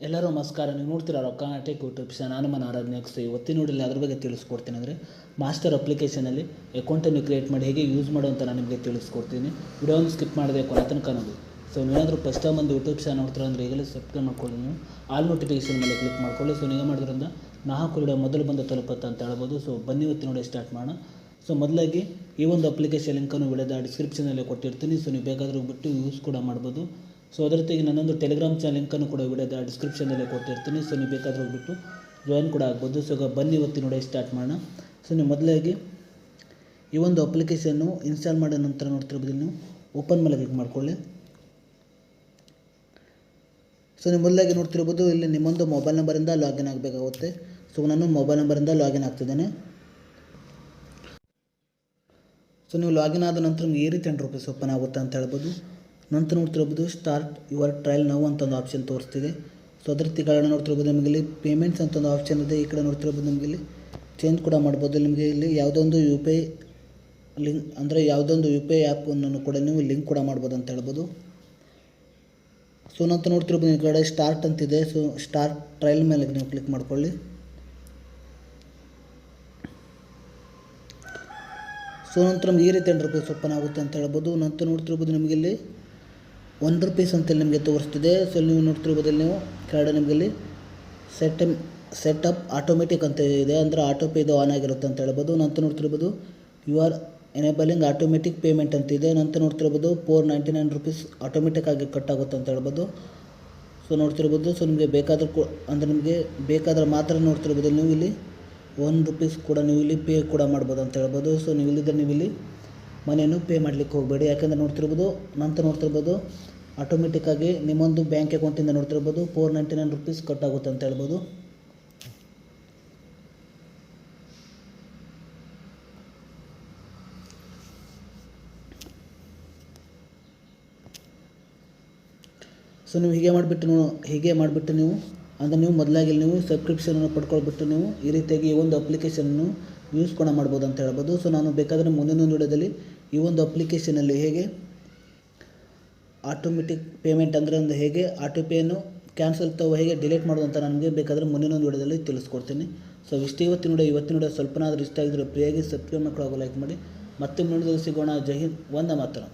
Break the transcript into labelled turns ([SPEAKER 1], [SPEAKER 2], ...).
[SPEAKER 1] ಎಲ್ಲರೂ ನಮಸ್ಕಾರ. ನೀವು ನೋಡ್ತೀರಾ ರೊಕ್ಕ ಟೆಕ್ ಯೂಟ್ಯೂಬ್ ಚಾನಲ್. ನಾನು ಮನ ಆರಾಧನೆಕ್ಸ್ ಇವತ್ತಿನ ನೋಡಿಲ್ಲ ಅದ್ರ ಬಗ್ಗೆ ತಿಳಿಸ್ಕೊಡ್ತೀನಿ. ಅಂದರೆ ಮಾಸ್ಟರ್ ಅಪ್ಲಿಕೇಶನಲ್ಲಿ ಅಕೌಂಟನ್ನು ಕ್ರಿಯೇಟ್ ಮಾಡಿ ಹೇಗೆ ಯೂಸ್ ಮಾಡೋ ಅಂತ ನಾನು ನಿಮಗೆ ತಿಳಿಸ್ಕೊಡ್ತೀನಿ. ವಿಡಿಯೋವನ್ನು ಸ್ಕಿಪ್ ಮಾಡದೆ ಕೊನೆ ತನಕ ನೋಡಿ. ಸೊ ನೀವೇನಾದರೂ ಫಸ್ಟ್ ಟೈಮ್ ಒಂದು ಯೂಟ್ಯೂಬ್ ಚಾನಲ್ ನೋಡ್ತೀರಾ ಅಂದರೆ ಈಗಲೇ ಸಬ್ಸ್ಕ್ರೈಬ್ ಮಾಡ್ಕೊಳ್ಳಿ. ನೀವು ಆಲ್ ನೋಟಿಫಿಕೇಶನ್ ಮೇಲೆ ಕ್ಲಿಕ್ ಮಾಡ್ಕೊಳ್ಳಿ. ಸೊ ನೀವು ಮಾಡೋದ್ರಿಂದ ನಾಲ್ಕು ವಿಡಿಯೋ ಮೊದಲು ಬಂದು ತಲುಪುತ್ತೆ ಅಂತ ಹೇಳ್ಬೋದು. ಸೊ ಬನ್ನಿ ಇವತ್ತು ನೋಡಿ ಸ್ಟಾರ್ಟ್ ಮಾಡೋಣ. ಸೊ ಮೊದಲಾಗಿ ಈ ಒಂದು ಅಪ್ಲಿಕೇಶನ್ ಲಿಂಕನ್ನು ವಿಡಿಯೋದ ಡಿಸ್ಕ್ರಿಪ್ಷನಲ್ಲಿ ಕೊಟ್ಟಿರ್ತೀನಿ. ಸೊ ನೀವು ಬೇಕಾದರೂ ಬಿಟ್ಟು ಯೂಸ್ ಕೂಡ ಮಾಡ್ಬೋದು. ಸೊ ಅದರ ಜೊತೆಗೆ ನನ್ನೊಂದು ಟೆಲಿಗ್ರಾಮ್ ಚಾನಲ್ ಲಿಂಕನ್ನು ಕೂಡ ವಿಡಿಯೋದ ಡಿಸ್ಕ್ರಿಪ್ಷನಲ್ಲಿ ಕೊಟ್ಟಿರ್ತೀನಿ. ಸೊ ನೀವು ಬೇಕಾದರೂ ಹೋಗ್ಬಿಟ್ಟು ಜಾಯಿನ್ ಕೂಡ ಆಗ್ಬೋದು. ಸೊ ಈಗ ಬನ್ನಿ ಇವತ್ತು ನೋಡಿ ಸ್ಟಾರ್ಟ್ ಮಾಡೋಣ. ಸೊ ನೀವು ಮೊದಲಾಗಿ ಈ ಒಂದು ಅಪ್ಲಿಕೇಶನ್ನು ಇನ್ಸ್ಟಾಲ್ ಮಾಡಿದ ನಂತರ ನೋಡ್ತಿರ್ಬೋದು, ನೀವು ಓಪನ್ ಮೇಲೆ ಕ್ಲಿಕ್ ಮಾಡ್ಕೊಳ್ಳಿ. ಸೊ ನೀವು ಮೊದಲಾಗಿ ನೋಡ್ತಿರ್ಬೋದು, ಇಲ್ಲಿ ನಿಮ್ಮೊಂದು ಮೊಬೈಲ್ ನಂಬರಿಂದ ಲಾಗಿನ್ ಆಗಬೇಕಾಗುತ್ತೆ. ಸೊ ನಾನು ಮೊಬೈಲ್ ನಂಬರಿಂದ ಲಾಗಿನ್ ಆಗ್ತಿದ್ದೇನೆ. ಸೊ ನೀವು ಲಾಗಿನ್ ಆದ ನಂತರ ನಿಮ್ಗೆ ಈ ರೀತಿ ₹10 ಓಪನ್ ಆಗುತ್ತೆ ಅಂತ ಹೇಳ್ಬೋದು. ನಂತರ ನೋಡ್ತಿರ್ಬೋದು ಸ್ಟಾರ್ಟ್ ಯುವರ್ ಟ್ರಯಲ್ ನೌ ಅಂತ ಒಂದು ಆಪ್ಷನ್ ತೋರಿಸ್ತಿದೆ. ಸೊ ಅದ್ರ ಕೆಳಗಡೆ ನೋಡ್ತಿರ್ಬೋದು ನಿಮಗೆ ಇಲ್ಲಿ ಪೇಮೆಂಟ್ಸ್ ಅಂತ ಒಂದು ಆಪ್ಷನ್ ಇದೆ. ಈ ಕಡೆ ನೋಡ್ತಿರ್ಬೋದು ನಿಮಗೆ ಇಲ್ಲಿ ಚೇಂಜ್ ಕೂಡ ಮಾಡ್ಬೋದು. ನಿಮಗೆ ಇಲ್ಲಿ ಯಾವುದೋ ಒಂದು ಯು ಪಿ ಐ ಲಿಂಕ್ ಅಂದರೆ ಯಾವುದೊಂದು ಯು ಪಿ ಐ ಆ್ಯಪನ್ನು ಕೂಡ ನೀವು ಲಿಂಕ್ ಕೂಡ ಮಾಡ್ಬೋದು ಅಂತ ಹೇಳ್ಬೋದು. ಸೊ ನಂತರ ನೋಡ್ತಿರ್ಬೋದು ಈ ಕಡೆ ಸ್ಟಾರ್ಟ್ ಅಂತಿದೆ. ಸೊ ಸ್ಟಾರ್ಟ್ ಟ್ರಯಲ್ ಮೇಲೆ ನೀವು ಕ್ಲಿಕ್ ಮಾಡ್ಕೊಳ್ಳಿ. ಸೊ ನಂತರ ನಮ್ಗೆ ಈ ರೀತಿ ₹10 ಓಪನ್ ಆಗುತ್ತೆ ಅಂತ ಹೇಳ್ಬೋದು. ನಂತರ ನೋಡ್ತಿರ್ಬೋದು ನಿಮಗೆ ಇಲ್ಲಿ ₹1 ಅಂತೇಳಿ ನಿಮಗೆ ತೋರಿಸ್ತಿದೆ. ಸೊ ನೀವು ನೋಡ್ತಿರ್ಬೋದು ಇಲ್ಲಿ ನೀವು ಕೆಳಗಡೆ ನಿಮಗೆ ಇಲ್ಲಿ ಸೆಟಪ್ ಆಟೋಮೆಟಿಕ್ ಅಂತ ಇದೆ, ಅಂದರೆ ಆಟೋ ಪೇ ಇದು ಆನ್ ಆಗಿರುತ್ತೆ ಅಂತ ಹೇಳ್ಬೋದು. ನಂತರ ನೋಡ್ತಿರ್ಬೋದು you are enabling automatic payment ಅಂತಿದೆ. ನಂತರ ನೋಡ್ತಿರ್ಬೋದು ₹499 ಆಟೋಮೆಟಿಕ್ ಆಗಿ ಕಟ್ ಆಗುತ್ತೆ ಅಂತ ಹೇಳ್ಬೋದು. ಸೊ ನೋಡ್ತಿರ್ಬೋದು, ಸೊ ನಿಮಗೆ ಬೇಕಾದರೂ ಅಂದರೆ ನಿಮಗೆ ಬೇಕಾದ್ರೆ ಮಾತ್ರ ನೋಡ್ತಿರ್ಬೋದು ನೀವು ಇಲ್ಲಿ ₹1 ಕೂಡ ನೀವು ಇಲ್ಲಿ ಪೇ ಕೂಡ ಮಾಡ್ಬೋದು ಅಂತ ಹೇಳ್ಬೋದು. ಸೊ ನೀವು ಇಲ್ಲಿದ್ದರೆ ನೀವು ಇಲ್ಲಿ ಮನೆಯನ್ನು ಪೇ ಮಾಡಲಿಕ್ಕೆ ಹೋಗಬೇಡಿ. ಯಾಕೆಂದರೆ ನೋಡ್ತಿರ್ಬೋದು ನಂತರ ನೋಡ್ತಿರ್ಬೋದು ಆಟೋಮೆಟಿಕ್ಕಾಗಿ ನಿಮ್ಮೊಂದು ಬ್ಯಾಂಕ್ ಅಕೌಂಟಿಂದ ನೋಡ್ತಿರ್ಬೋದು ₹499 ಕಟ್ ಆಗುತ್ತೆ ಅಂತ ಹೇಳ್ಬೋದು. ಸೊ ನೀವು ಹೀಗೆ ಮಾಡಿಬಿಟ್ಟು ನೀವು ಅಂದರೆ ನೀವು ಮೊದಲಾಗಿ ನೀವು ಸಬ್ಸ್ಕ್ರಿಪ್ಷನನ್ನು ಪಡ್ಕೊಳ್ಬಿಟ್ಟು ನೀವು ಈ ರೀತಿಯಾಗಿ ಈ ಒಂದು ಅಪ್ಲಿಕೇಶನನ್ನು ಯೂಸ್ ಕೂಡ ಮಾಡ್ಬೋದು ಅಂತ ಹೇಳ್ಬೋದು. ಸೊ ನಾನು ಬೇಕಾದರೆ ಮುಂದಿನ ವಿಡಿಯೋದಲ್ಲಿ ಈ ಒಂದು ಅಪ್ಲಿಕೇಶನಲ್ಲಿ ಹೇಗೆ ಆಟೋಮೆಟಿಕ್ ಪೇಮೆಂಟ್ ಅಂದರೆ ಒಂದು ಹೇಗೆ ಆಟೋ ಪೇಯನ್ನು ಕ್ಯಾನ್ಸಲ್ ಹೇಗೆ ಡಿಲೀಟ್ ಮಾಡೋದು ಅಂತ ನನಗೆ ಬೇಕಾದರೆ ಮುಂದಿನ ಒಂದು ವಿಡಿಯೋದಲ್ಲಿ ತಿಳಿಸ್ಕೊಡ್ತೀನಿ. ಸೊ ಇಷ್ಟು ಇವತ್ತಿನ ವಿಡಿಯೋ ಸ್ವಲ್ಪನಾದರೂ ಇಷ್ಟ ಆಗಿದ್ರೆ ಪ್ರಿಯಾಗಿ ಸಬ್ಸ್ಕ್ರೈಬ್ ಮಾಡ್ಕೊಳ್ಳೋ ಲೈಕ್ ಮಾಡಿ. ಮತ್ತೆ ಮುಂದಿನ ಸಿಗೋಣ. ಜೈ ಹಿಂದ್, ವಂದೇ ಮಾತರಂ.